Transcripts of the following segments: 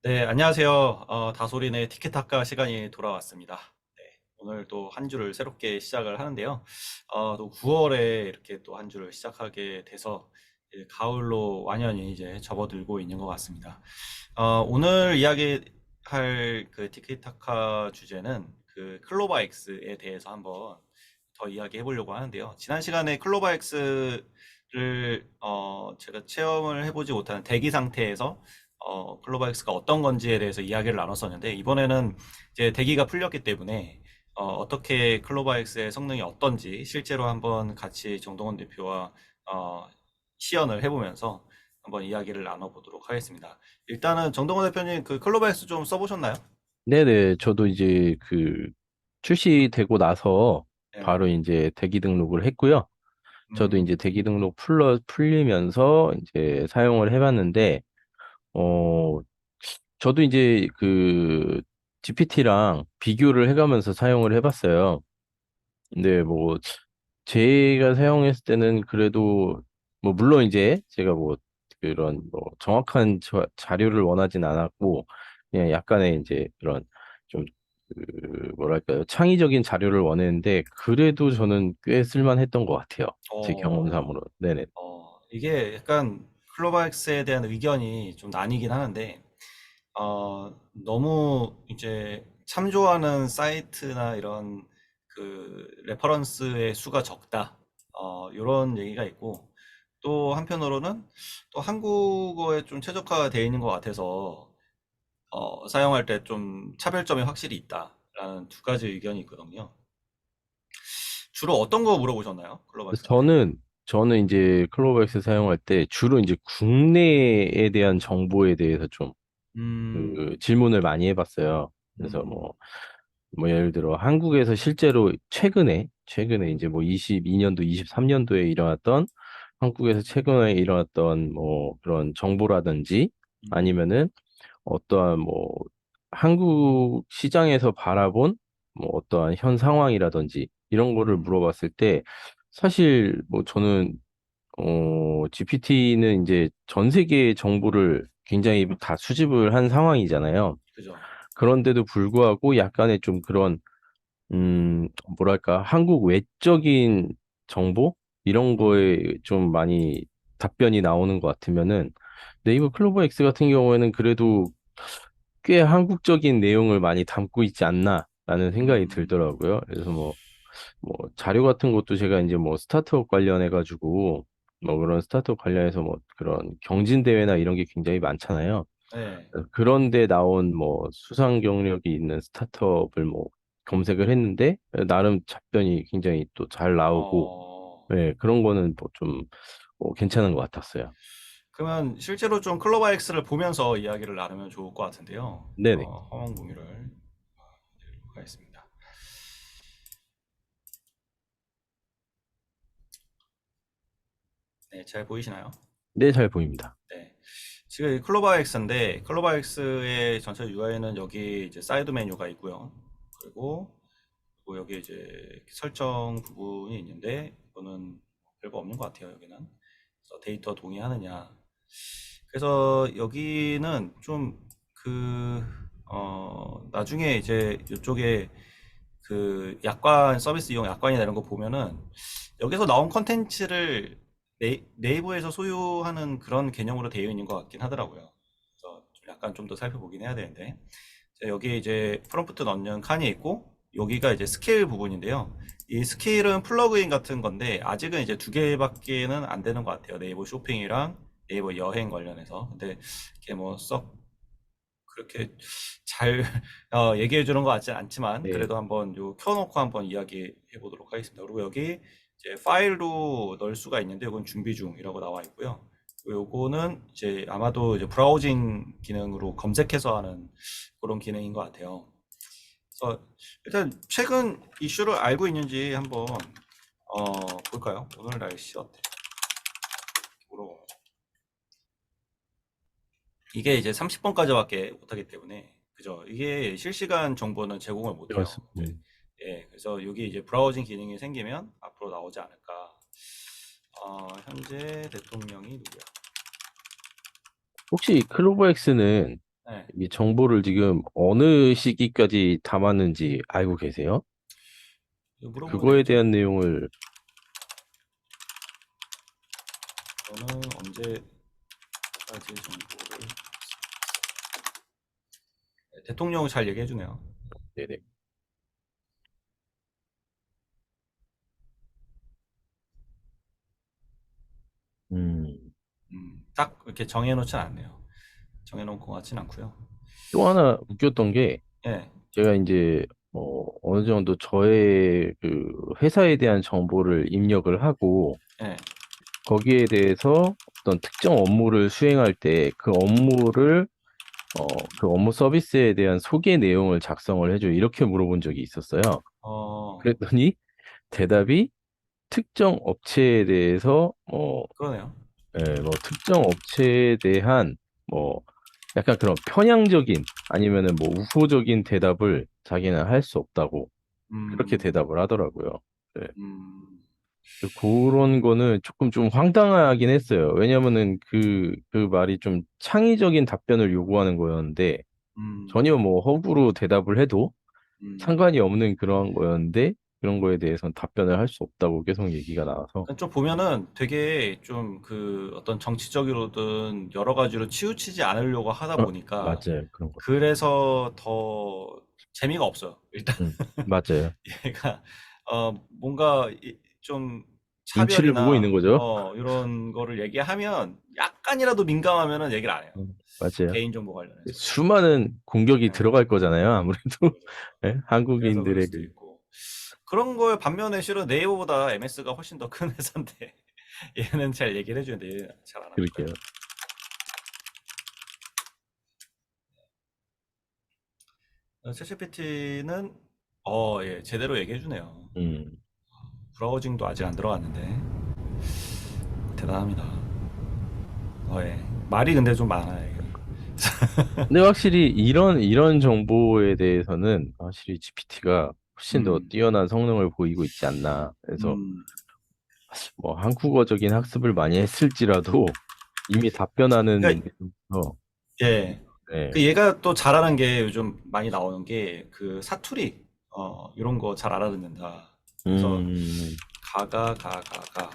네, 안녕하세요. 다솔인의 티켓타카 시간이 돌아왔습니다. 네, 오늘 또 한 주를 새롭게 시작을 하는데요. 또 9월에 이렇게 또 한 주를 시작하게 돼서 이제 가을로 완연히 이제 접어들고 있는 것 같습니다. 오늘 이야기할 그 티켓타카 주제는 그 클로바 X에 대해서 한번 더 이야기해 보려고 하는데요. 지난 시간에 클로바 X를 제가 체험을 해보지 못한 대기 상태에서 클로바엑스가 어떤 건지에 대해서 이야기를 나눴었는데, 이번에는 이제 대기가 풀렸기 때문에 떻게 클로바엑스의 성능이 어떤지 실제로 한번 같이 정동원 대표와 어, 시연을 해보면서 한번 이야기를 나눠보도록 하겠습니다. 일단은 정동원 대표님 그 클로바엑스 좀 써보셨나요? 네네, 저도 이제 출시되고 나서 네. 바로 이제 대기 등록을 했고요. 저도 음, 이제 대기 등록 풀리면서 이제 사용을 해봤는데, 어, 저도 이제 GPT랑 비교를 해가면서 사용을 해봤어요. 근데 뭐, 제가 사용했을 때는 그래도, 뭐, 물론 이제 제가 뭐, 그런 뭐, 정확한 자료를 원하진 않았고, 그냥 약간의 이제 그런 좀, 뭐랄까요, 창의적인 자료를 원했는데, 그래도 저는 꽤 쓸만했던 것 같아요. 제 어, 경험상으로. 네네. 이게 약간 클로바엑스에 대한 의견이 좀 나뉘긴 하는데, 너무 이제 참조하는 사이트나 이런 그 레퍼런스의 수가 적다. 이런 얘기가 있고, 또 한편으로는 또 한국어에 좀 최적화되어 있는 것 같아서 사용할 때 좀 차별점이 확실히 있다라는 두 가지 의견이 있거든요. 주로 어떤 거 물어보셨나요? 그래서 클로바엑스한테? 저는 이제 클로버엑스 사용할 때 주로 이제 국내에 대한 정보에 대해서 좀 질문을 많이 해봤어요. 그래서 음, 뭐 예를 들어 한국에서 실제로 최근에 이제 뭐 22년도, 23년도에 일어났던 한국에서 최근에 일어났던 뭐 그런 정보라든지 음, 아니면은 어떠한 뭐 한국 시장에서 바라본 뭐 어떠한 현 상황이라든지 이런 거를 음, 물어봤을 때 사실 뭐 저는 GPT는 이제 전 세계의 정보를 굉장히 다 수집을 한 상황이잖아요. 그죠. 그런데도 불구하고 약간의 좀 그런, 뭐랄까, 한국 외적인 정보? 이런 음, 거에 좀 많이 답변이 나오는 것 같으면은 네이버 클로버 X 같은 경우에는 그래도 꽤 한국적인 내용을 많이 담고 있지 않나라는 생각이 음, 들더라고요. 그래서 뭐 자료 같은 것도 제가 이제 뭐 스타트업 관련해 가지고 뭐 그런 스타트업 관련해서 뭐 그런 경진 대회나 이런 게 굉장히 많잖아요. 네. 그런데 나온 뭐 수상 경력이 있는 스타트업을 뭐 검색을 했는데 나름 답변이 굉장히 또 잘 나오고 어, 네, 그런 거는 뭐 좀 괜찮은 것 같았어요. 그러면 실제로 좀 클로바 X를 보면서 이야기를 나누면 좋을 것 같은데요. 네네. 화면 공유를 해드리도록 하겠습니다. 네, 잘 보이시나요? 네, 잘 보입니다. 네. 지금 이 클로바 X인데, 클로바 X의 전체 UI는 여기 이제 사이드 메뉴가 있고요. 그리고 여기 이제 설정 부분이 있는데, 이거는 별거 없는 것 같아요, 여기는. 그래서 데이터 동의하느냐. 그래서 여기는 좀 나중에 이제 이쪽에 그 약관, 서비스 이용 약관이나 이런 거 보면은 여기서 나온 컨텐츠를 네이버에서 소유하는 그런 개념으로 되어 있는 것 같긴 하더라고요. 그래서 좀 약간 좀 더 살펴보긴 해야 되는데. 자, 여기 이제 프롬프트 넣는 칸이 있고, 여기가 이제 스케일 부분인데요. 이 스케일은 플러그인 같은 건데, 아직은 이제 두 개밖에는 안 되는 것 같아요. 네이버 쇼핑이랑 네이버 여행 관련해서. 근데 이렇게 뭐 썩 그렇게 잘 얘기해 주는 것 같진 않지만, 네. 그래도 한번 요 켜놓고 한번 이야기해 보도록 하겠습니다. 그리고 여기 이제 파일로 넣을 수가 있는데, 이건 준비 중이라고 나와 있고요. 그리고 요거는 이제 아마도 이제 브라우징 기능으로 검색해서 하는 그런 기능인 것 같아요. 그래서 일단 최근 이슈를 알고 있는지 한번 볼까요? 오늘 날씨 어때? 물어보면. 이게 이제 30번까지밖에 못하기 때문에, 그죠? 이게 실시간 정보는 제공을 못해요. 그렇습니다. 예, 그래서 여기 이제 브라우징 기능이 생기면 앞으로 나오지 않을까. 현재 대통령이 누구야? 혹시 클로버엑스는 네. 이 정보를 지금 어느 시기까지 담았는지 알고 계세요? 이거 물어보면 그거에 되겠죠? 대한 내용을 저는 언제까지 정보를 대통령 잘 얘기해 주네요. 네네. 음. 딱 이렇게 정해놓진 않네요. 정해놓은 것 같진 않고요. 또 하나 웃겼던 게 예, 제가 이제 어느 정도 저의 그 회사에 대한 정보를 입력을 하고 예. 거기에 대해서 어떤 특정 업무를 수행할 때 그 업무를 그 업무 서비스에 대한 소개 내용을 작성을 해줘 이렇게 물어본 적이 있었어요. 어, 그랬더니 대답이 특정 업체에 대해서 그러네요. 뭐 특정 업체에 대한 뭐 약간 그런 편향적인 아니면은 뭐 우호적인 대답을 자기는 할 수 없다고 그렇게 음, 대답을 하더라고요. 네. 음, 그런 거는 조금 좀 황당하긴 했어요. 왜냐면은 그 말이 좀 창의적인 답변을 요구하는 거였는데 음, 전혀 뭐 허구로 대답을 해도 음. 상관이 없는 그런 거였는데 그런 거에 대해서는 답변을 할 수 없다고 계속 얘기가 나와서 좀 보면은 되게 좀 그 어떤 정치적으로든 여러 가지로 치우치지 않으려고 하다 보니까 맞아요. 그런 것 같아요. 그래서 더 재미가 없어요. 일단 맞아요. 얘가 뭔가 좀 눈치를 보고 있는 차별이나 거죠. 이런 거를 얘기하면 약간이라도 민감하면은 얘기를 안 해요. 맞아요. 개인정보 관련해서. 수많은 공격이 네. 들어갈 거잖아요. 아무래도 그죠. 예? 그래서 그럴 한국인들의 수도 있고. 그런 거에 반면에 실은 네이버보다 MS가 훨씬 더 큰 회사인데 얘는 잘 얘기를 해주는데 얘는 잘 안 하니까요. 그렇게요. 챗GPT는 예, 제대로 얘기해 주네요. 음. 브라우징도 아직 안 들어갔는데 대단합니다. 예. 말이 근데 좀 많아요. 이게. 근데 확실히 이런 정보에 대해서는 확실히 GPT가 훨씬 더 음, 뛰어난 성능을 보이고 있지 않나. 그래서 음. 뭐 한국어적인 학습을 많이 했을지라도 이미 답변하는 그러니까 데서 예. 그 네. 얘가 또 잘하는 게 요즘 많이 나오는 게 그 사투리 이런 거 잘 알아듣는다. 그래서 음, 가가 부산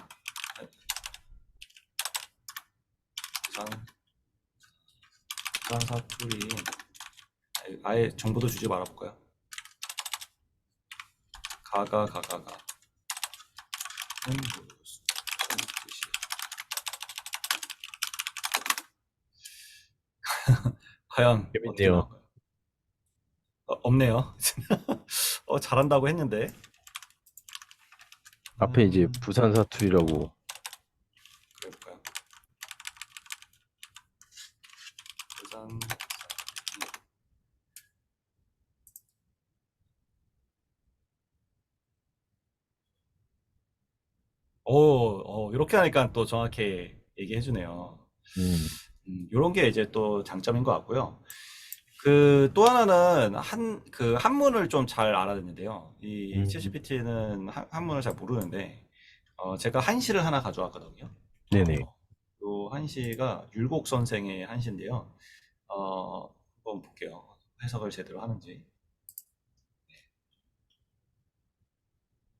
부산 사투리 아예 정보도 주지 말아볼까요? 가가 는 무슨 뜻이야? 과연 어떻게 재밌네요. 나올까요? 없네요. 잘한다고 했는데. 앞에 이제 부산 사투리라고. 어, 그래볼까요? 부산 이렇게 하니까 또 정확히 얘기해 주네요. 음, 이런 게 이제 또 장점인 것 같고요. 그 또 하나는 한문을 좀 잘 알아듣는데요. 이 음, 챗GPT는 한문을 잘 모르는데, 제가 한시를 하나 가져왔거든요. 네네. 요 한시가 율곡 선생의 한시인데요. 한번 볼게요. 해석을 제대로 하는지.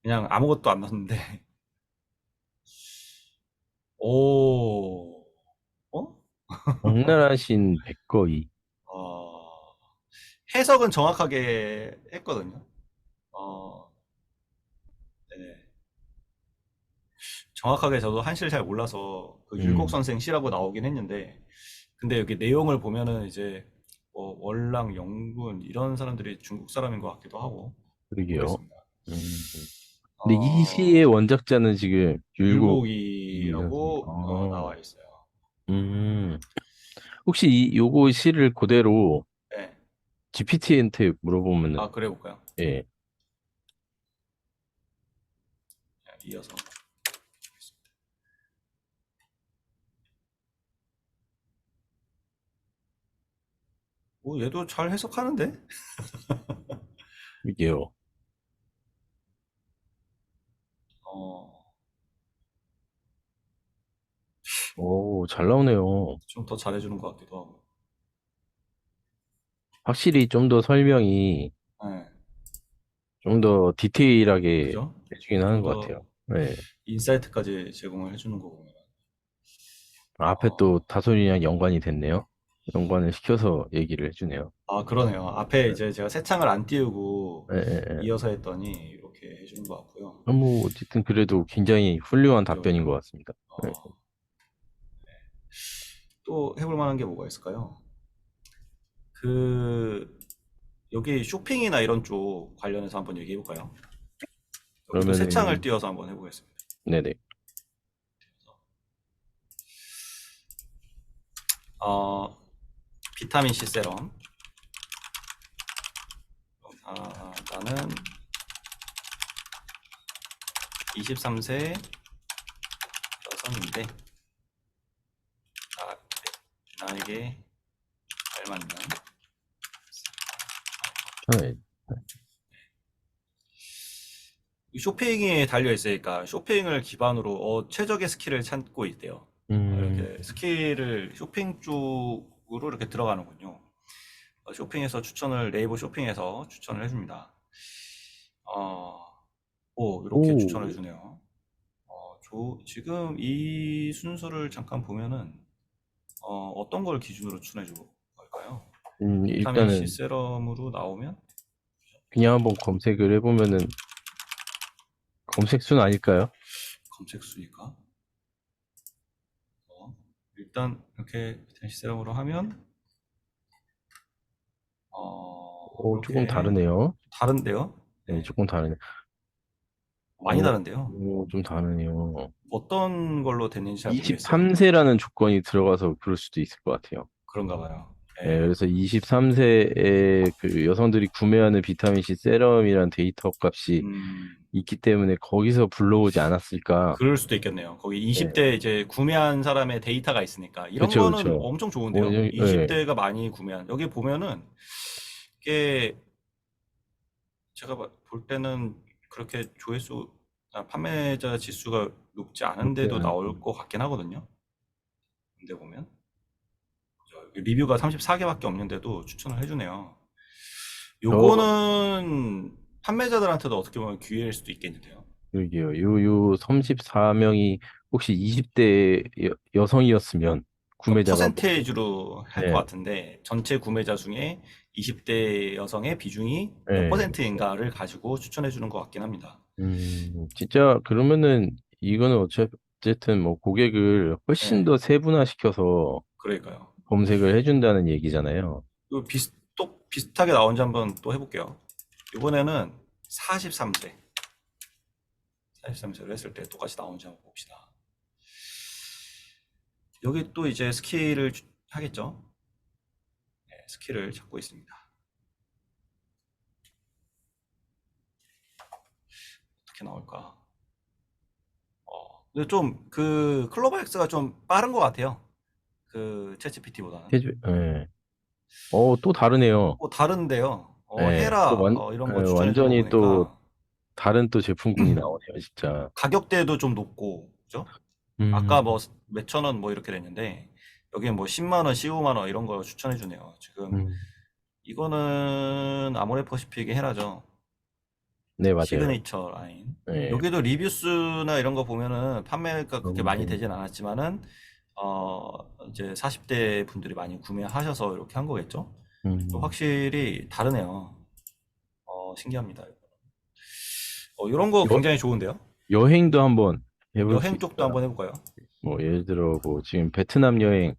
그냥 아무것도 안 넣었는데, 오, 어? 적나라신 백거이. 어, 해석은 정확하게 했거든요. 어, 네. 정확하게 저도 한시를 잘 몰라서 그 율곡 음, 선생 시라고 나오긴 했는데, 근데 여기 내용을 보면은 이제 뭐 월랑, 영군 이런 사람들이 중국 사람인 것 같기도 하고 그러게요. 모르겠습니다. 음. 근데 이 시의 어, 원작자는 지금 율곡이 선생님. 율곡이라고 나와 있어요. 음. 혹시 요거 시를 그대로 네. GPT한테 물어보면은, 그래 볼까요? 예. 이어서. 얘도 잘 해석하는데? 이게요. 어, 오, 잘 나오네요. 좀 더 잘해주는 것 같기도 하고. 확실히 좀 더 설명이 네, 좀 더 디테일하게 그죠? 해주긴 하는 좀 것 더 같아요. 네. 인사이트까지 제공을 해주는 거 보면, 앞에 또 어, 다솔이랑 연관이 됐네요. 연관을 시켜서 얘기를 해주네요. 그러네요. 앞에 네. 이제 제가 새 창을 안 띄우고 예, 예, 예. 이어서 했더니 이렇게 해주는 것 같고요. 뭐, 어쨌든 그래도 굉장히 훌륭한 그죠, 답변인 그죠. 것 같습니다. 네. 어, 또 해볼 만한 게 뭐가 있을까요? 그, 여기 쇼핑이나 이런 쪽 관련해서 한번 얘기해 볼까요? 여기도 새 창을 그러면은, 띄워서 한번 해보겠습니다. 네네. 어, 비타민 C 세럼. 나는 23세 여성인데, 나에게 알맞는 네. 쇼핑에 달려 있으니까 쇼핑을 기반으로 최적의 스킬을 찾고 있대요. 음, 이렇게 스킬을 쇼핑 쪽으로 이렇게 들어가는군요. 쇼핑에서 추천을 네이버 쇼핑에서 추천을 해줍니다. 어, 이렇게 추천을 오, 해주네요. 지금 이 순서를 잠깐 보면은 어떤 걸 기준으로 추천해주고 걸까요? 비타민 C 일단은 세럼으로 나오면 그냥 한번 검색을 해보면은 검색 순 아닐까요? 검색 수니까 일단 이렇게 비타민 C 세럼으로 하면 조금 이렇게 다르네요. 다른데요? 네, 네, 조금 다르네. 많이 다른데요. 좀 다르네요. 어떤 걸로 됐는지 잘 모르겠어요. 23세라는 조건이 들어가서 그럴 수도 있을 것 같아요. 그런가 봐요. 네, 네. 그래서 23세에 그 여성들이 구매하는 비타민C 세럼이란 데이터 값이 음, 있기 때문에 거기서 불러오지 않았을까. 그럴 수도 있겠네요. 거기 네, 20대 이제 구매한 사람의 데이터가 있으니까 이런 그쵸, 거는 그쵸. 엄청 좋은데요. 네, 20대가 많이 구매한 여기 보면은 이게 제가 볼 때는 그렇게 조회수 판매자 지수가 높지 높지 않은데도 않은. 나올 것 같긴 하거든요. 근데 보면 리뷰가 34개밖에 없는데도 추천을 해주네요. 저, 요거는 판매자들한테도 어떻게 보면 기회일 수도 있겠는데요. 여기요. 요 34명이 혹시 20대 여성이었으면 그러니까 구매자가 뭐, 퍼센테이지로 할 것 예, 같은데 전체 구매자 중에 20대 여성의 비중이 몇 예. 퍼센트인가를 가지고 추천해 주는 것 같긴 합니다. 진짜 그러면은 이거는 어쨌든 뭐 고객을 훨씬 네, 더 세분화시켜서 그러니까요. 검색을 해준다는 얘기잖아요. 또 비슷하게 나온지 한번 또 해볼게요. 이번에는 43세, 43세로 했을 때 똑같이 나온지 한번 봅시다. 여기 또 이제 스킬을 하겠죠. 네, 스킬을 찾고 있습니다. 어떻게 나올까? 근데 좀 그 클로버엑스가 좀 빠른 것 같아요. 그 챗GPT보다는. 예. 또 다르네요. 다른데요. 예. 헤라 이런 거 추천해 주는 거 완전히 또 보니까 다른 또 제품군이 나오네요, 진짜. 가격대도 좀 높고, 그죠? 아까 음, 뭐 몇천 원 뭐 이렇게 됐는데 여기는 뭐 10만 원, 15만 원 이런 거 추천해 주네요. 지금 음. 이거는 아모레퍼시픽의 헤라죠. 네, 맞아요. 시그니처 라인. 예. 여기도 리뷰 수나 이런 거 보면은 판매가 그렇게 많이 음, 되진 않았지만은 이제 40대 분들이 많이 구매하셔서 이렇게 한 거겠죠? 또 음. 확실히 다르네요. 신기합니다. 이런 거 여, 굉장히 좋은데요? 여행도 한번 해볼 수 여행 쪽도 있어요. 한번 해볼까요? 뭐, 예를 들어, 뭐, 지금 베트남 여행,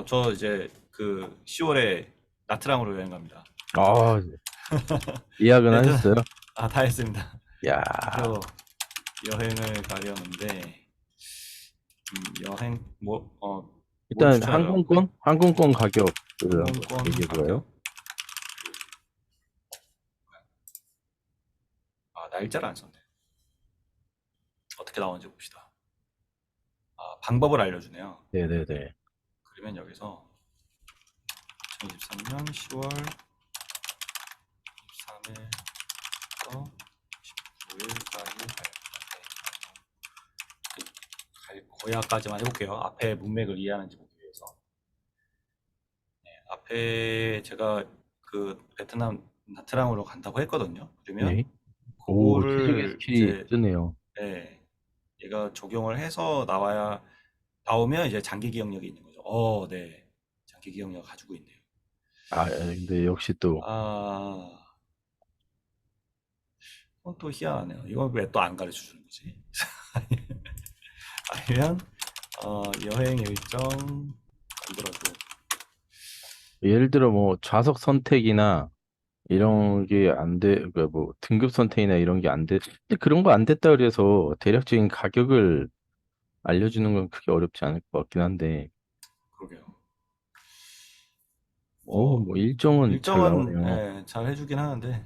저 이제 그 10월에 나트랑으로 여행 갑니다. 아, 예약은 베트남, 하셨어요? 다 했습니다. 야, 그래서 여행을 가려는데, 여행, 뭘 일단 추천하죠? 항공권 가격을 한번 항공권 얘기해 봐요. 가격, 날짜를 안 썼네. 어떻게 나오는지 봅시다. 방법을 알려주네요. 네네네. 그러면 여기서 2023년 10월 23일부터 19일까지 갈 거야까지만 해볼게요. 앞에 문맥을 이해하는지 보기 위해서. 앞에 제가 그 베트남 나트랑으로 간다고 했거든요. 그러면 네. 오, 취직의 그거를 스킬이 이제 뜨네요. 예, 얘가 적용을 해서 나오면 이제 장기 기억력이 있는 거죠. 네. 장기 기억력 가지고 있네요. 아, 근데 역시 또, 아, 그건 또 희한하네요. 이건 왜 또 안 가르쳐 주는 거지? 아니면 여행 일정 만들어줘. 예를 들어 뭐 좌석 선택이나 이런 게 안 돼, 그러니까 뭐 등급 선택이나 이런 게 안 돼. 근데 그런 거 안 됐다 그래서 대략적인 가격을 알려주는 건 크게 어렵지 않을 것 같긴 한데, 그러게요. 오, 뭐 뭐 일정은 잘 일정은 나오네요. 잘 해주긴 하는데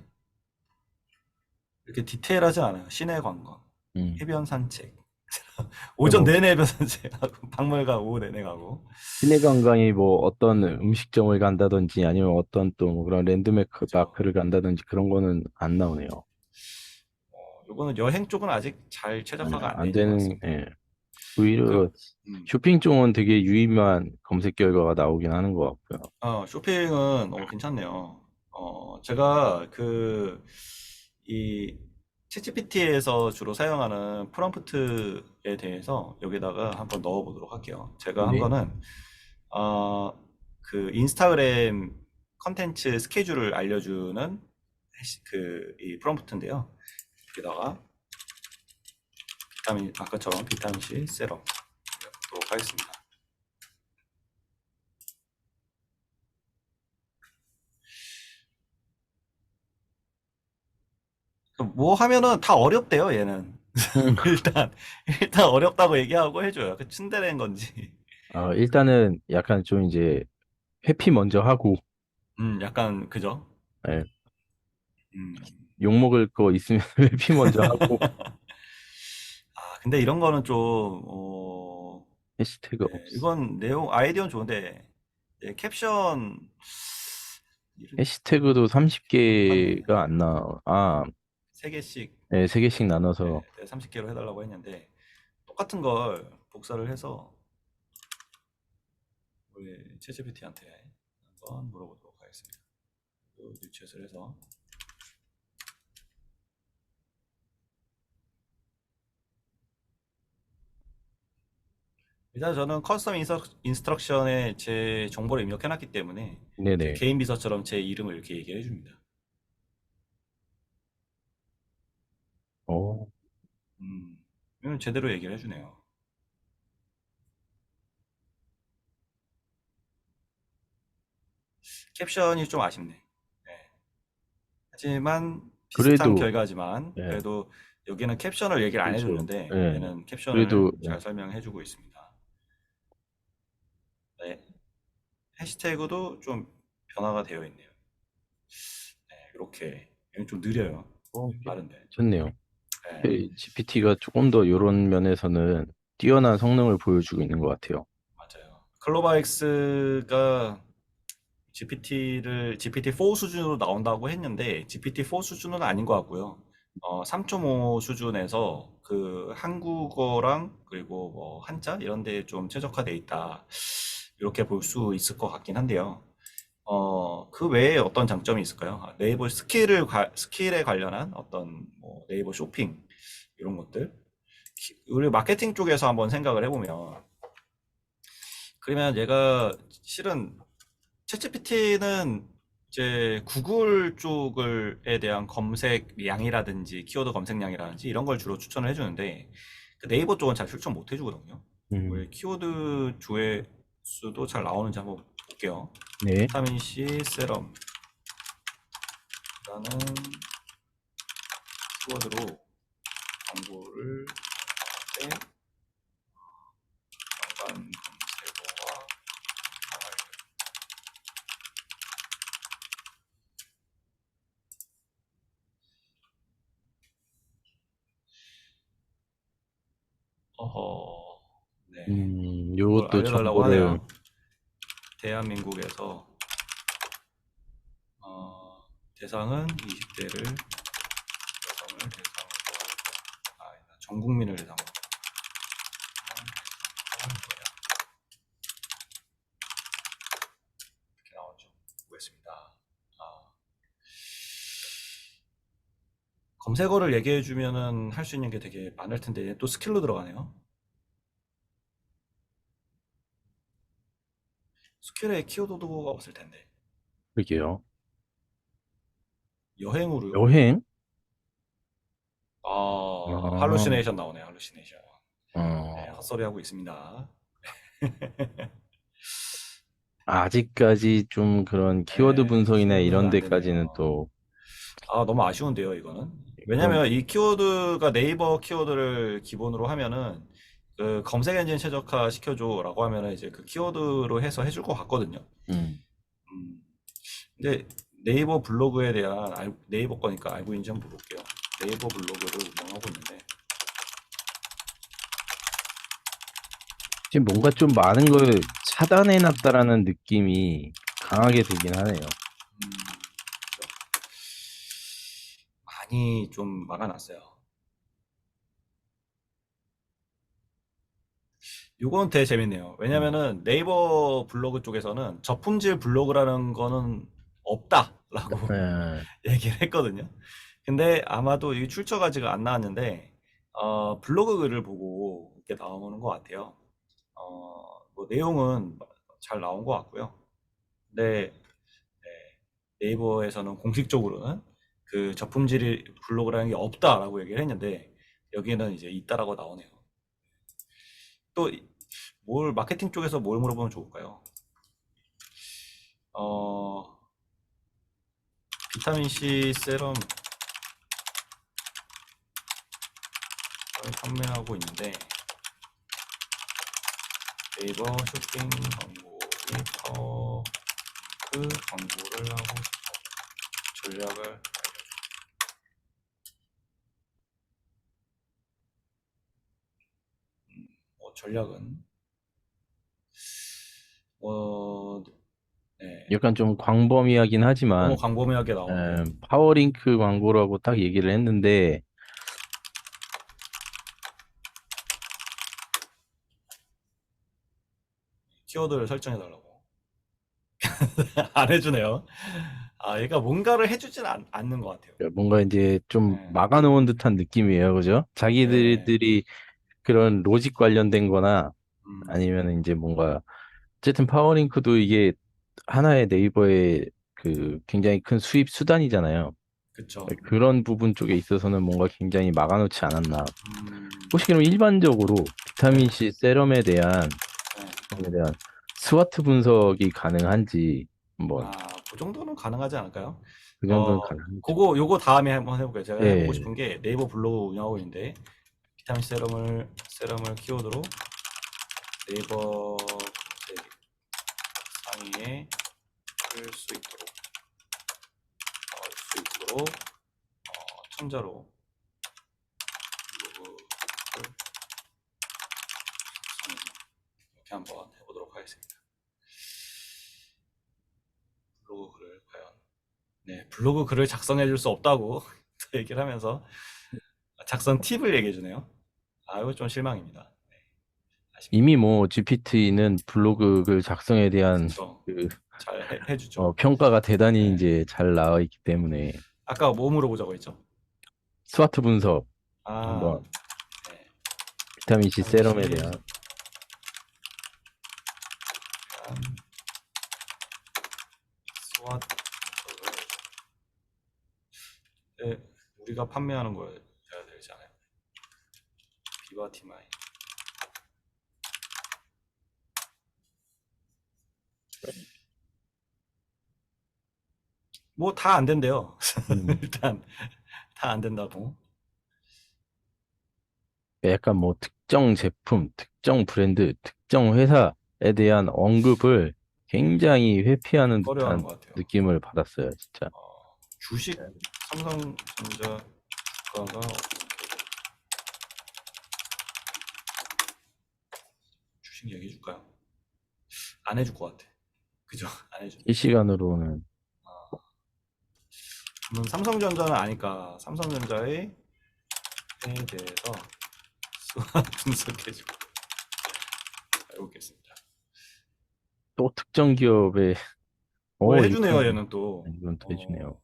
이렇게 디테일하지 않아요. 시내 관광, 음. 해변 산책, 오전 뭐 내내 해변 산책하고 박물관 오후 내내 가고. 시내 관광이 뭐 어떤 음식점을 간다든지 아니면 어떤 또 뭐 그런 랜드마크 그죠. 마크를 간다든지 그런 거는 안 나오네요. 요거는 여행 쪽은 아직 잘 최적화가 안 돼 안 있는 것 되는, 같습니다. 예. 오히려 그, 음, 쇼핑 쪽은 되게 유의미한 검색 결과가 나오긴 하는 것 같고요. 쇼핑은 괜찮네요. 제가 이 챗GPT에서 주로 사용하는 프롬프트에 대해서 여기다가 한번 넣어 보도록 할게요. 제가 한 네. 거는 어, 그 인스타그램 컨텐츠 스케줄을 알려주는 이 프롬프트인데요. 여기다가 아까처럼 비타민 C 세럼 넣도록 하겠습니다. 뭐 하면은 다 어렵대요, 얘는. 음. 일단 어렵다고 얘기하고 해줘요. 그 츤데레인 건지. 일단은 약간 좀 이제 회피 먼저 하고, 약간 그죠? 예, 음. 욕먹을 거 있으면 회피 먼저 하고, 근데 이런 거는 좀 해시태그 네, 없어. 이건 내용 아이디어는 좋은데 캡션 이런 해시태그도 똑같네. 30개가 안 나와. 아, 세 개씩 네, 3개씩 나눠서. 30개로 해달라고 했는데 똑같은 걸 복사를 해서 우리 챗GPT한테 한번 물어보도록 하겠습니다. 뉴챗을 해서 일단 저는 커스텀 인스트럭션에 제 정보를 입력해놨기 때문에 제 네네. 개인 비서처럼 제 이름을 이렇게 얘기해 줍니다. 어, 이건 제대로 얘기를 해주네요. 캡션이 좀 아쉽네. 네. 하지만 비슷한 그래도, 결과지만 예, 그래도 여기는 caption을 얘기를 안 그렇죠. 해줬는데 예, 얘는 캡션을 그래도, 예. 잘 설명해주고 있습니다. 네. 해시태그도 좀 변화가 되어 있네요. 네, 이렇게 이건 좀 느려요. 빠른데. 괜찮네요. 네, GPT가 조금 더 이런 면에서는 뛰어난 성능을 보여주고 있는 것 같아요. 맞아요. 클로바엑스가 GPT-4 수준으로 나온다고 했는데 GPT-4 수준은 아닌 것 같고요. 3.5 수준에서 그 한국어랑 그리고 뭐 한자 이런 데 좀 최적화돼 있다. 이렇게 볼 수 있을 것 같긴 한데요. 그 외에 어떤 장점이 있을까요? 네이버 스킬에 관련한 어떤 뭐 네이버 쇼핑 이런 것들. 우리 마케팅 쪽에서 한번 생각을 해보면 그러면 얘가 실은 챗GPT는 이제 구글 쪽을에 대한 검색량이라든지 키워드 검색량이라든지 이런 걸 주로 추천을 해주는데 그 네이버 쪽은 잘 추천 못 해주거든요. 음, 왜 키워드 조회수도 잘 나오는지 한번 볼게요. 네. 비타민 C 세럼이라는 키워드로 광고를 할 때 연관 검색어와 어허, 네, 그걸 요것도 알려달라고 정보를, 하네요. 대한민국에서 어, 대상은 20대를 여성을 대상으로 전 국민을 대상으로 하는 거야. 이렇게 나오죠. 보겠습니다. 검색어를 얘기해 주면은 할 수 있는 게 되게 많을 텐데 또 스킬로 들어가네요. 스킬에 키워드가 없을 텐데. 그러게요. 여행으로요? 여행? 아, 할루시네이션 나오네요. 할루시네이션. 네, 어, 헛소리 하고 있습니다. 아직까지 좀 그런 키워드 네, 분석이나 키워드는 이런 안 데까지는 되네요. 또 너무 아쉬운데요, 이거는. 그런 왜냐면 이 키워드가 네이버 키워드를 기본으로 하면은 그 검색 엔진 최적화 시켜줘라고 하면은 이제 그 키워드로 해서 해줄 것 같거든요. 음, 음, 근데 네이버 블로그에 대한 네이버 거니까 알고 있는지 한번 볼게요. 네이버 블로그를 운영하고 있는데 지금 뭔가 좀 많은 걸 차단해 놨다라는 느낌이 강하게 들긴 하네요. 음, 많이 좀 막아놨어요. 요건 되게 재밌네요. 음, 왜냐면은 네이버 블로그 쪽에서는 저품질 블로그라는 거는 없다라고 예, 얘기를 했거든요. 근데 아마도 이 출처가 안 나왔는데 블로그 글을 보고 이렇게 나오는 것 같아요. 뭐 내용은 잘 나온 것 같고요. 근데 네이버에서는 공식적으로는 그 저품질 블로그라는 게 없다라고 얘기를 했는데 여기는 이제 있다라고 나오네요. 또 뭘 마케팅 쪽에서 뭘 물어보면 좋을까요? 어, 비타민 C 세럼을 판매하고 있는데 네이버 쇼핑 광고에 그 광고를 하고 전략을 전략은 어, 네, 약간 좀 광범위하긴 너무 하지만 광범위하게 나오는데 파워링크 광고라고 딱 얘기를 했는데 키워드를 설정해 달라고 안 해주네요. 얘가 뭔가를 해주진 않는 것 같아요. 뭔가 이제 좀 네, 막아놓은 듯한 느낌이에요, 그죠? 네, 자기들이 그런 로직 관련된 거나 음, 아니면 이제 뭔가 어쨌든 파워링크도 이게 하나의 네이버의 그 굉장히 큰 수입 수단이잖아요. 그쵸. 그런 부분 쪽에 있어서는 뭔가 굉장히 막아놓지 않았나. 음, 혹시 그럼 일반적으로 네, 비타민 C 네. 세럼에 대한 스와트 분석이 가능한지 한번 그 정도는 가능하지 않을까요? 그 정도는 가능하죠. 요거 다음에 한번 해볼게요. 제가 해보고 예, 싶은 게 네이버 블로그 운영하고 있는데 비타민 세럼을 키워드로 네이버 검색 상위에 쓸 수 있도록 천자로 블로그를 이렇게 한번 해보도록 하겠습니다. 블로그 글을 과연 블로그 글을 작성해 줄 수 없다고 얘기를 하면서 작성 팁을 얘기해 주네요. 이거 좀 실망입니다. 네, 아쉽네요. 이미 뭐 GPT는 블로그 글 작성에 대한 그쵸. 그 잘 해주죠. 평가가 대단히 네. 이제 잘 나와 있기 때문에 아까 뭐 물어보자고 했죠? 스와트 분석 아, 한번 네. 비타민 C 세럼에 당시 대한 스왓 분석을 우리가 판매하는 거여야 되지 않아요? 비바티마인. 뭐 다 안 된대요. 음, 일단 다 안 된다고. 약간 뭐 특정 제품, 특정 브랜드, 특정 회사에 대한 언급을 굉장히 회피하는 꺼려하는 듯한 것 같아요. 느낌을 받았어요, 진짜. 주식 삼성전자 주가가 주식 얘기해 줄까요? 안 해줄 것 같아. 그죠? 안 해줘. 실시간으로는 삼성전자는 아니까 삼성전자에 대해서 분석해주고 해보겠습니다. 또 특정 기업의 뭘 해주네요, 이건 얘는 또. 이건 또 해주네요.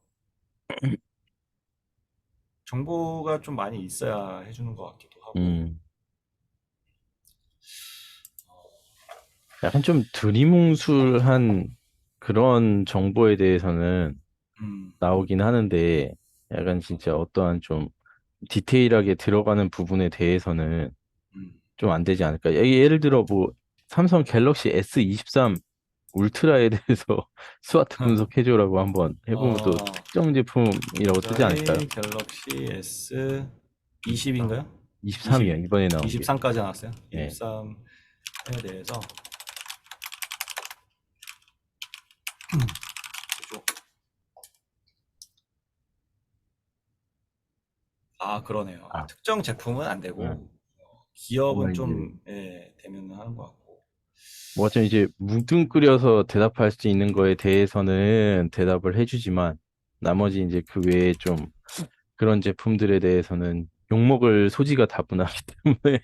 정보가 좀 많이 있어야 해주는 것 같기도 하고. 음, 약간 좀 두리뭉술한 그런 정보에 대해서는 음, 나오긴 하는데, 약간 진짜 어떠한 좀 디테일하게 들어가는 부분에 대해서는 음. 좀 안 되지 않을까. 예를 들어 뭐 삼성 갤럭시 S23 울트라에 대해서 스와트 분석해줘라고 한번 해보면 또 어, 특정 제품이라고 뜨지 않을까요? 현자의 갤럭시 S 20인가요? 23이요. 20, 이번에 나온 게. 23까지 나왔어요. 네. 23에 대해서. 아, 그러네요. 아, 아, 특정 제품은 안 네. 되고, 뭔가 기업은 이제 좀, 예, 되면 하는 것 같고. 뭐가 좀 이제 뭉뚱그려서 대답할 수 있는 거에 대해서는 대답을 해주지만 나머지 이제 그 외에 좀 그런 제품들에 대해서는 욕먹을 소지가 다분하기 때문에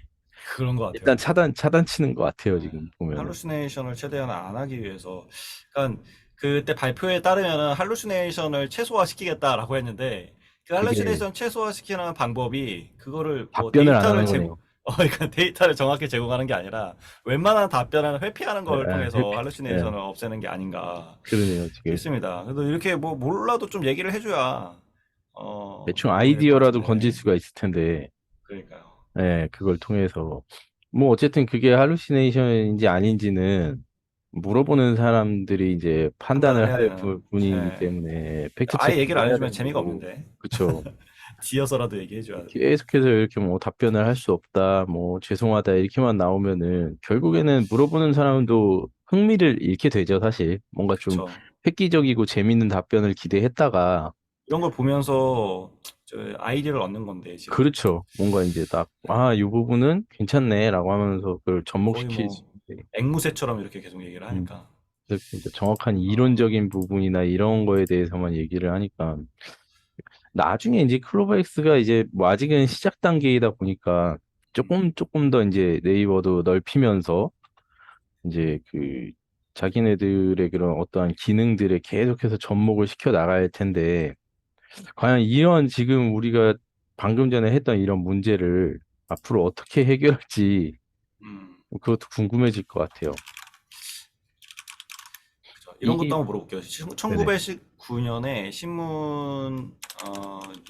그런 것 일단 같아요. 차단치는 것 같아요, 네. 지금 보면은. 할루시네이션을 최대한 안 하기 위해서. 그러니까 그때 발표에 따르면은 할루시네이션을 최소화시키겠다라고 했는데 그 그게 할루시네이션 최소화시키는 방법이 그거를 뭐 답변을 안 데이터를 하는 제공 거네요. 그러니까 데이터를 정확히 제공하는 게 아니라 웬만한 답변은 회피하는 걸 통해서 회피, 예, 할루시네이션을 없애는 게 아닌가 그러네요, 지금. 싶습니다. 그래도 이렇게 뭐 몰라도 좀 얘기를 해줘야 대충 도움이 될 것 아이디어라도 건질 같은데. 수가 있을 텐데, 그러니까요. 예, 그걸 통해서. 뭐, 어쨌든 그게 할루시네이션인지 아닌지는 물어보는 사람들이 이제 판단을 판단을 해야 할 되는. 분이기 예. 때문에 팩트 아예 얘기를 체크를 안 해야 해주면 되는 재미가 거고. 없는데. 그쵸. 뒤어서라도 얘기해줘야 돼. 계속해서 이렇게 뭐 답변을 할 수 없다, 뭐 죄송하다 이렇게만 나오면은 결국에는 물어보는 사람도 흥미를 잃게 되죠, 사실. 뭔가 좀 그쵸. 획기적이고 재밌는 답변을 기대했다가 이런 걸 보면서 저 아이디어를 얻는 건데, 지금. 그렇죠. 뭔가 이제 딱, 네. 아, 이 부분은 괜찮네라고 하면서 그걸 거의 접목시킬 수 뭐, 있는데, 앵무새처럼 이렇게 계속 얘기를 음, 하니까. 그래서 진짜 정확한 어, 이론적인 부분이나 이런 거에 대해서만 얘기를 하니까, 나중에 이제 클로버엑스가 이제 뭐 아직은 시작 단계이다 보니까 조금 더 이제 네이버도 넓히면서 이제 그 자기네들의 그런 어떠한 기능들에 계속해서 접목을 시켜 나갈 텐데, 과연 이런 지금 우리가 방금 전에 했던 이런 문제를 앞으로 어떻게 해결할지 음, 그것도 궁금해질 것 같아요. 그쵸. 이런 것도 이게, 한번 물어볼게요. 네네. 1919년에 신문,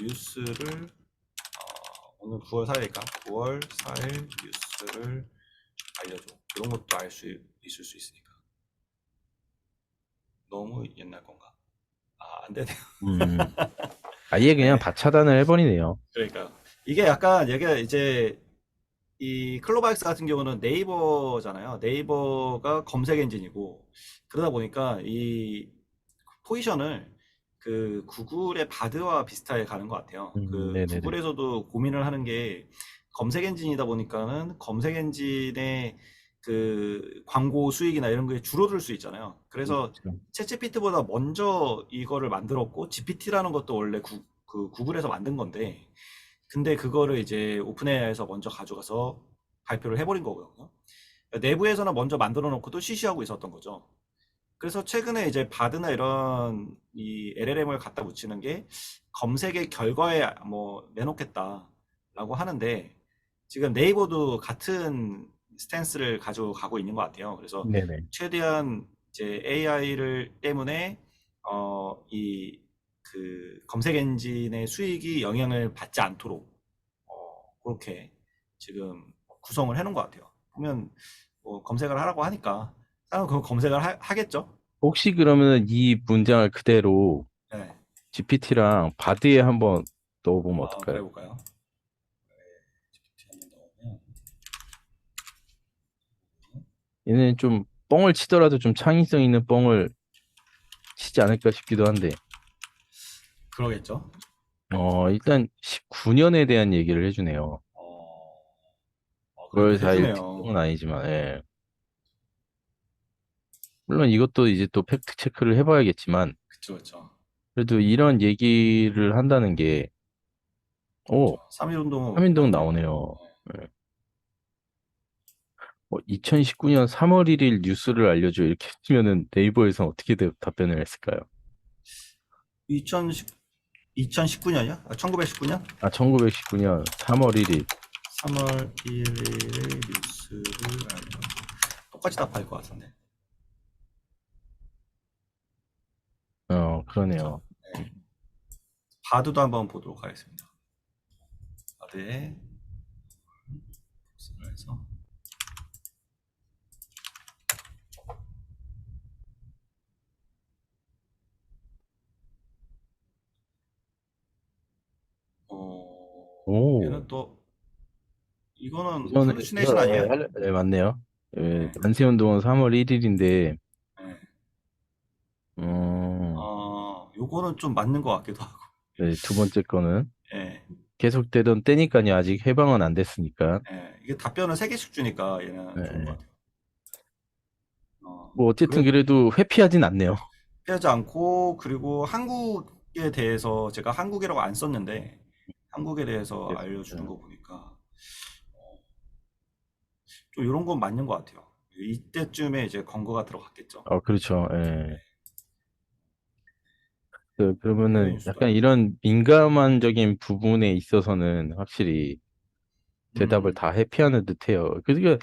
뉴스를, 오늘 9월 4일이니까 9월 4일 뉴스를 알려줘. 이런 것도 알 수 있을 수 있으니까. 너무 옛날 건가? 아, 안 되네요. 음, 아예 그냥 네. 다 차단을 해버리네요. 그러니까요. 이게 약간 얘가 이제 이 클로바엑스 같은 경우는 네이버잖아요. 네이버가 검색 엔진이고 그러다 보니까 이 포지션을 그 구글의 바드와 비슷하게 가는 것 같아요. 그 네네네. 구글에서도 고민을 하는 게 검색 엔진이다 보니까는 검색 엔진의 그 광고 수익이나 이런 게 줄어들 수 있잖아요. 그래서 그렇죠. 챗GPT보다 먼저 이거를 만들었고 GPT라는 것도 원래 그 구글에서 만든 건데 근데 그거를 이제 오픈AI에서 먼저 가져가서 발표를 해버린 거거든요. 내부에서는 먼저 만들어 놓고도 시시하고 있었던 거죠. 그래서 최근에 이제 바드나 이런 이 LLM을 갖다 붙이는 게 검색의 결과에 뭐 내놓겠다라고 하는데 지금 네이버도 같은 스탠스를 가지고 가고 있는 것 같아요. 그래서 네네. 최대한 이제 AI를 때문에 이 그 검색 엔진의 수익이 영향을 받지 않도록 그렇게 지금 구성을 해놓은 것 같아요. 보면 뭐 검색을 하라고 하니까 사람은 그거 검색을 하겠죠? 혹시 그러면 이 문장을 그대로 네. GPT랑 바드에 한번 넣어보면 그래 어떨까요? 볼까요? GPT 한번 넣으면 얘는 좀 뻥을 치더라도 좀 창의성 있는 뻥을 치지 않을까 싶기도 한데, 그러겠죠? 일단 19년에 대한 얘기를 해주네요. 어, 그래도 9월 4일 특종은 해주네요. 아니지만, 예. 물론 이것도 이제 또 팩트 체크를 해봐야겠지만, 그쵸, 그쵸. 그래도 이런 얘기를 한다는 게, 오, 그쵸. 3.1운동 3인동 맞네요. 나오네요. 예. 2019년 3월 1일 뉴스를 알려줘. 이렇게 했으면은 네이버에서 어떻게 답변을 했을까요? 2019년이요? 1919년? 아, 1919년 3월 1일. 3월 1일의 뉴스를 알려. 똑같이 답할 것 같은데. 그죠? 그러네요. 네. 바드도 한번 보도록 하겠습니다. 바드에 복습을 해서 오, 얘는 또 이거는 이거는, 할루시네이션 아니에요? 네, 맞네요. 네. 만세운동은 3월 1일인데, 네. 음, 요거는 좀 맞는 것 같기도 하고. 네, 두 번째 거는 예. 계속되던 때니까요. 아직 해방은 안 됐으니까. 예. 이게 답변을 세 개씩 주니까 얘는 좋은 것 네. 같아요. 뭐, 어쨌든 그래도 그래도 회피하진 않네요. 피하지 않고, 그리고 한국에 대해서 제가 한국이라고 안 썼는데 한국에 대해서 그래서, 알려주는 거 보니까 좀 이런 건 맞는 것 같아요. 이때쯤에 이제 건거가 들어갔겠죠. 그렇죠. 예. 해외 그러면은 뉴스도 약간 알고. 이런 민감한적인 부분에 있어서는 확실히 대답을 음, 다 회피하는 듯해요. 그러니까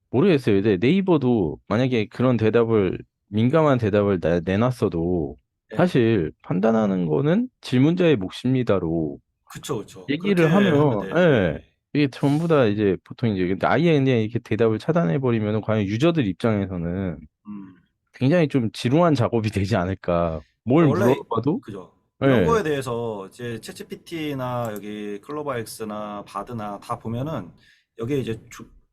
모르겠어요. 근데 네이버도 만약에 그런 대답을 민감한 대답을 내놨어도 예. 사실 판단하는 거는 질문자의 몫입니다로 그쵸, 그쵸. 그렇게 얘기를 하면 하면, 돼요. 예, 예. 이게 전부 다 이제 보통 이제 근데 아예 그냥 이렇게 대답을 차단해 버리면은 과연 유저들 입장에서는 음. 굉장히 좀 지루한 작업이 되지 않을까. 뭘 원래 물어봐도, 그죠. 이런 예, 거에 대해서 이제 챗GPT나 여기 클로바엑스나 바드나 다 보면은 여기에 이제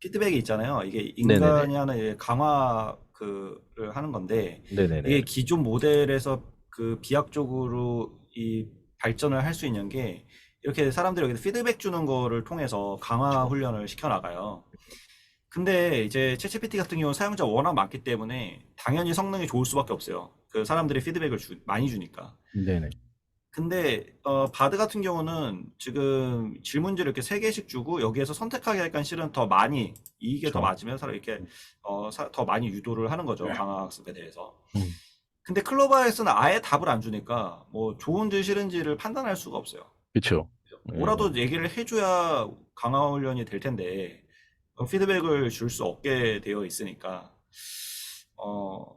피드백이 있잖아요. 이게 네네네, 인간이 하는 이제 강화 그를 하는 건데 네네네, 이게 기존 모델에서 그 비약적으로 이 발전을 할 수 있는 게 이렇게 사람들이 여기 피드백 주는 거를 통해서 강화 그렇죠. 훈련을 시켜 나가요. 근데 이제 챗GPT 같은 경우는 사용자 워낙 많기 때문에 당연히 성능이 좋을 수밖에 없어요. 그 사람들이 피드백을 많이 주니까. 네네, 근데 바드 같은 경우는 지금 질문지를 이렇게 세 개씩 주고 여기에서 선택하게 하니까 실은 더 많이 이게 더 그렇죠. 맞으면 사람 이렇게 더 많이 유도를 하는 거죠. 강화 학습에 대해서. 음, 근데 클로바에서는 아예 답을 안 주니까 뭐 좋은지 싫은지를 판단할 수가 없어요. 그렇죠. 뭐라도 얘기를 해줘야 강화 훈련이 될 텐데 피드백을 줄 수 없게 되어 있으니까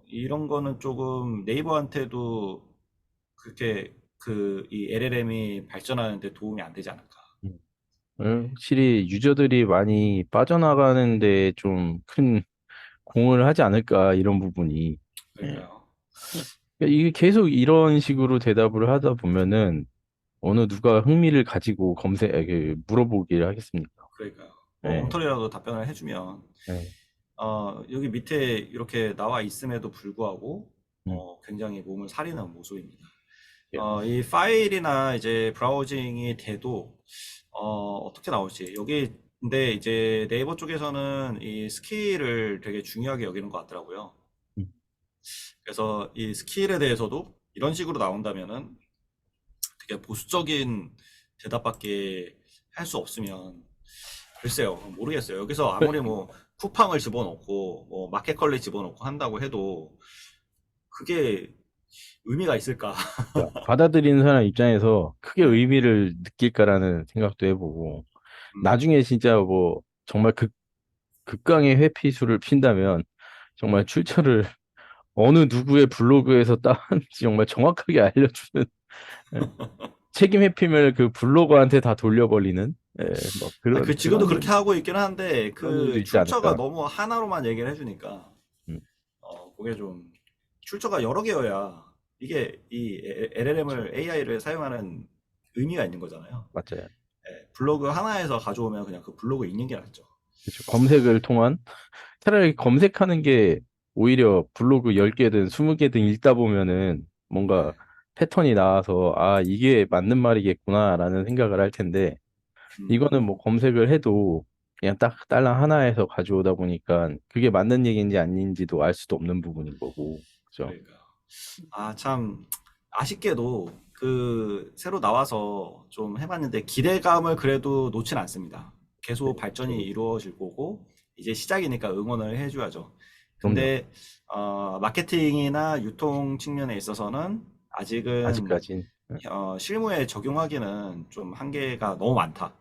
이런 거는 조금 네이버한테도 그렇게 그 이 LLM이 발전하는 데 도움이 안 되지 않을까. 확실히 유저들이 많이 빠져나가는데 좀 큰 공을 하지 않을까, 이런 부분이. 예. 그러니까요. 그러니까 이게 계속 이런 식으로 대답을 하다 보면은 어느 누가 흥미를 가지고 물어보기를 하겠습니까? 그러니까요. 뭐 예, 엉터리라도 답변을 해주면 예, 여기 밑에 이렇게 나와 있음에도 불구하고 음, 굉장히 몸을 사리는 모습입니다. 예, 이 파일이나 이제 브라우징이 돼도 어떻게 나올지 여기 근데 이제 네이버 쪽에서는 이 스킬을 되게 중요하게 여기는 것 같더라고요. 음, 그래서 이 스킬에 대해서도 이런 식으로 나온다면은 되게 보수적인 대답밖에 할 수 없으면 글쎄요 모르겠어요. 여기서 아무리 뭐 쿠팡을 집어넣고 뭐 마켓컬리 집어넣고 한다고 해도 그게 의미가 있을까? 그러니까 받아들이는 사람 입장에서 크게 네. 의미를 느낄까라는 생각도 해보고 음. 나중에 진짜 뭐 정말 극강의 회피수를 핀다면 정말 출처를 어느 누구의 블로그에서 따왔는지 정말 정확하게 알려주는, 예, 책임 회피를 그 블로거한테 다 돌려버리는, 뭐 그 지금도 그렇게 하고 있긴 한데 그런 일도 그 있지 출처가 않을까. 너무 하나로만 얘기를 해주니까 음, 그게 좀 출처가 여러 개여야 이게 이 그렇죠. LLM을 AI를 사용하는 의미가 있는 거잖아요. 맞아요. 예, 블로그 하나에서 가져오면 그냥 그 블로그 읽는 게 낫죠. 그렇죠. 검색을 통한 차라리 검색하는 게 오히려 블로그 10개든 20개든 읽다 보면은 뭔가 네. 패턴이 나와서 아, 이게 맞는 말이겠구나라는 생각을 할 텐데 음, 이거는 뭐 검색을 해도 그냥 딱 달랑 하나에서 가져오다 보니까 그게 맞는 얘기인지 아닌지도 알 수도 없는 부분인 거고. 그죠? 그러니까 참 아쉽게도 그 새로 나와서 좀 해봤는데 기대감을 그래도 놓진 않습니다. 계속 발전이 저도. 이루어질 거고 이제 시작이니까 응원을 해줘야죠. 그럼요. 근데 마케팅이나 유통 측면에 있어서는 아직은 아직까진. 실무에 적용하기는 좀 한계가 너무 많다.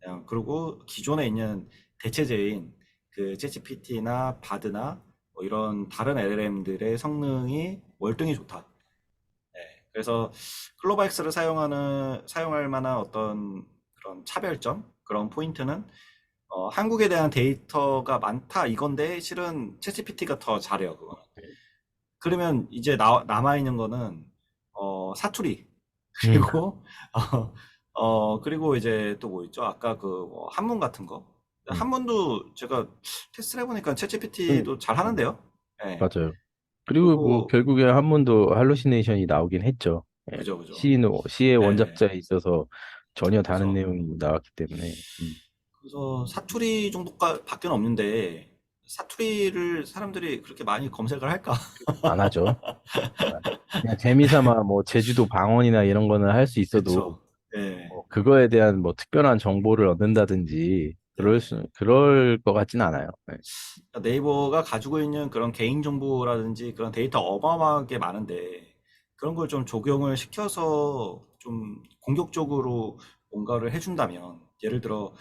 그냥 그리고 기존에 있는 대체제인 그 챗GPT나 바드나 뭐 이런 다른 LLM들의 성능이 월등히 좋다. 네, 그래서 클로바엑스를 사용할 만한 어떤 그런 차별점, 그런 포인트는 한국에 대한 데이터가 많다 이건데 실은 챗GPT가 더 잘해요, 그거. 그러면 이제 남아있는 거는 사투리 음, 그리고 그리고 이제 또 뭐 있죠? 아까 그뭐 한문 같은 거. 음, 한문도 제가 테스트를 해보니까 음, 챗GPT도 잘 음, 하는데요. 예. 맞아요. 그리고 뭐 그리고 결국에 한 번도 할루시네이션이 나오긴 했죠. 예. 그죠 그죠. 시의 예. 원작자에 있어서 전혀 다른 그래서 내용이 나왔기 때문에 사투리 정도밖에 없는데 사투리를 사람들이 그렇게 많이 검색을 할까? 안 하죠. 그냥 재미삼아 뭐 제주도 방언이나 이런 거는 할 수 있어도 그쵸. 예. 뭐 그거에 대한 뭐 특별한 정보를 얻는다든지 네네. 그럴 것 같진 않아요. 네. 그러니까 네이버가 가지고 있는 그런 개인정보라든지 그런 데이터 어마어마하게 많은데 그런 걸 좀 적용을 시켜서 좀 공격적으로 뭔가를 해준다면 예를 들어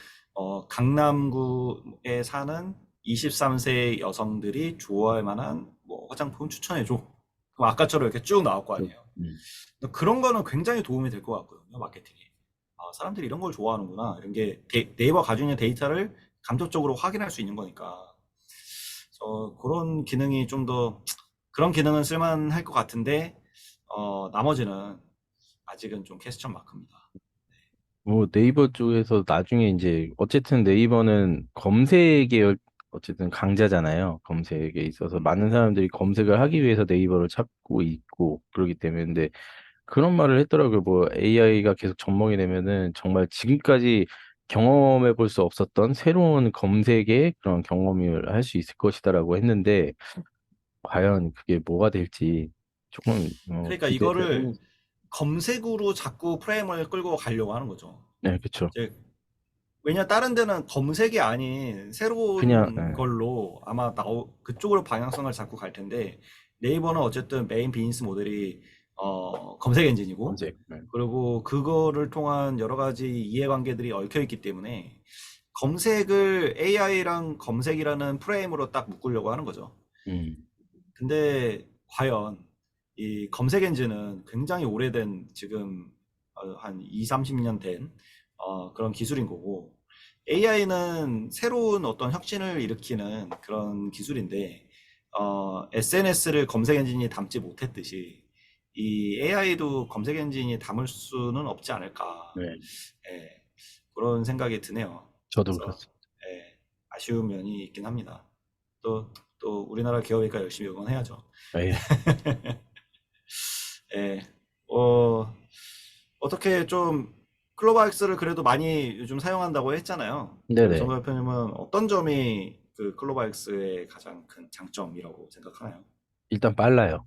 강남구에 사는 23세 여성들이 좋아할 만한 뭐 화장품 추천해줘. 그럼 아까처럼 이렇게 쭉 나올 거 좀, 아니에요. 음. 그런 거는 굉장히 도움이 될 것 같거든요, 마케팅에. 아, 사람들이 이런 걸 좋아하는구나. 이런 게 네이버 가지고 있는 데이터를 간접적으로 확인할 수 있는 거니까. 그런 기능이 좀 더, 그런 기능은 쓸만할 것 같은데, 나머지는 아직은 좀 퀘스천 마크입니다. 뭐 네이버 쪽에서 나중에 이제 어쨌든 네이버는 검색에 어쨌든 강자잖아요. 검색에 있어서 음, 많은 사람들이 검색을 하기 위해서 네이버를 찾고 있고 그러기 때문에 근데 그런 말을 했더라고요. 뭐 AI가 계속 접목이 되면은 정말 지금까지 경험해 볼 수 없었던 새로운 검색의 그런 경험을 할 수 있을 것이다라고 했는데 과연 그게 뭐가 될지 조금 그러니까 기대를 이거를 하면서 검색으로 자꾸 프레임을 끌고 가려고 하는 거죠. 네, 그쵸. 이제 왜냐 다른 데는 검색이 아닌 그냥 새로운 걸로 아마 그쪽으로 방향성을 잡고 갈 텐데 네이버는 어쨌든 메인 비즈니스 모델이 검색 엔진이고 검색. 그리고 그거를 통한 여러 가지 이해관계들이 얽혀 있기 때문에 검색을 AI랑 검색이라는 프레임으로 딱 묶으려고 하는 거죠. 음, 근데 과연 이 검색 엔진은 굉장히 오래된 지금 한 2, 30년 된 그런 기술인 거고 AI는 새로운 어떤 혁신을 일으키는 그런 기술인데 SNS를 검색 엔진이 담지 못했듯이 이 AI도 검색 엔진이 담을 수는 없지 않을까. 네. 예, 그런 생각이 드네요. 저도 그래서 그렇습니다. 예, 아쉬운 면이 있긴 합니다. 또 우리나라 기업이니까 열심히 응원해야죠. 예. 예. 어떻게 좀 클로바엑스를 그래도 많이 요즘 사용한다고 했잖아요. 그 네네. 정도 대표님은 어떤 점이 그 클로바엑스의 가장 큰 장점이라고 생각하나요? 일단 빨라요.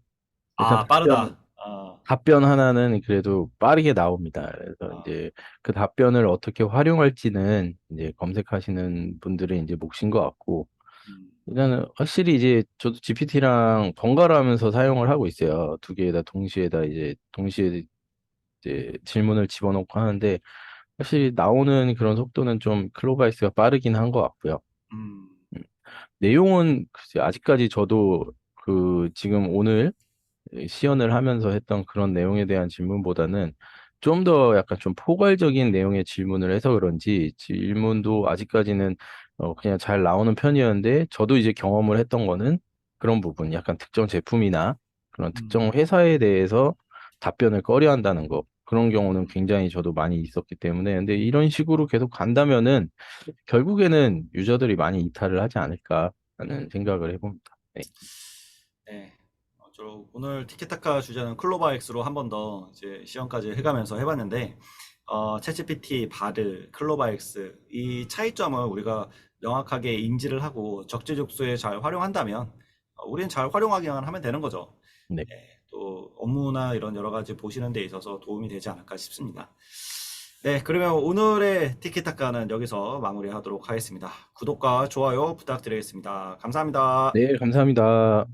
일단 아, 빠르다. 아, 답변 하나는 그래도 빠르게 나옵니다. 그래서 아, 이제 그 답변을 어떻게 활용할지는 이제 검색하시는 분들의 이제 몫인 것 같고, 음, 일단은 확실히 이제 저도 GPT랑 번갈아 하면서 사용을 하고 있어요. 두 개에다 동시에 이제 질문을 집어넣고 하는데, 확실히 나오는 그런 속도는 좀 클로바이스가 빠르긴 한 것 같고요. 음, 음. 내용은 글쎄 아직까지 저도 그 지금 오늘 시연을 하면서 했던 그런 내용에 대한 질문보다는 좀 더 약간 좀 포괄적인 내용의 질문을 해서 그런지 질문도 아직까지는 그냥 잘 나오는 편이었는데 저도 이제 경험을 했던 거는 그런 부분, 약간 특정 제품이나 그런 특정 음, 회사에 대해서 답변을 꺼려 한다는 거. 그런 경우는 굉장히 저도 많이 있었기 때문에 근데 이런 식으로 계속 간다면은 결국에는 유저들이 많이 이탈을 하지 않을까 하는 생각을 해봅니다. 네. 네. 오늘 티키타카 주제는 클로바엑스로 한 번 더 이제 시험까지 해가면서 해봤는데, 챗GPT, 바드, 클로바엑스 이 차이점을 우리가 명확하게 인지를 하고 적재적소에 잘 활용한다면, 우리는 잘 활용하기만 하면 되는 거죠. 네. 예, 또 업무나 이런 여러 가지 보시는 데 있어서 도움이 되지 않을까 싶습니다. 네, 그러면 오늘의 티키타카는 여기서 마무리하도록 하겠습니다. 구독과 좋아요 부탁드리겠습니다. 감사합니다. 네, 감사합니다.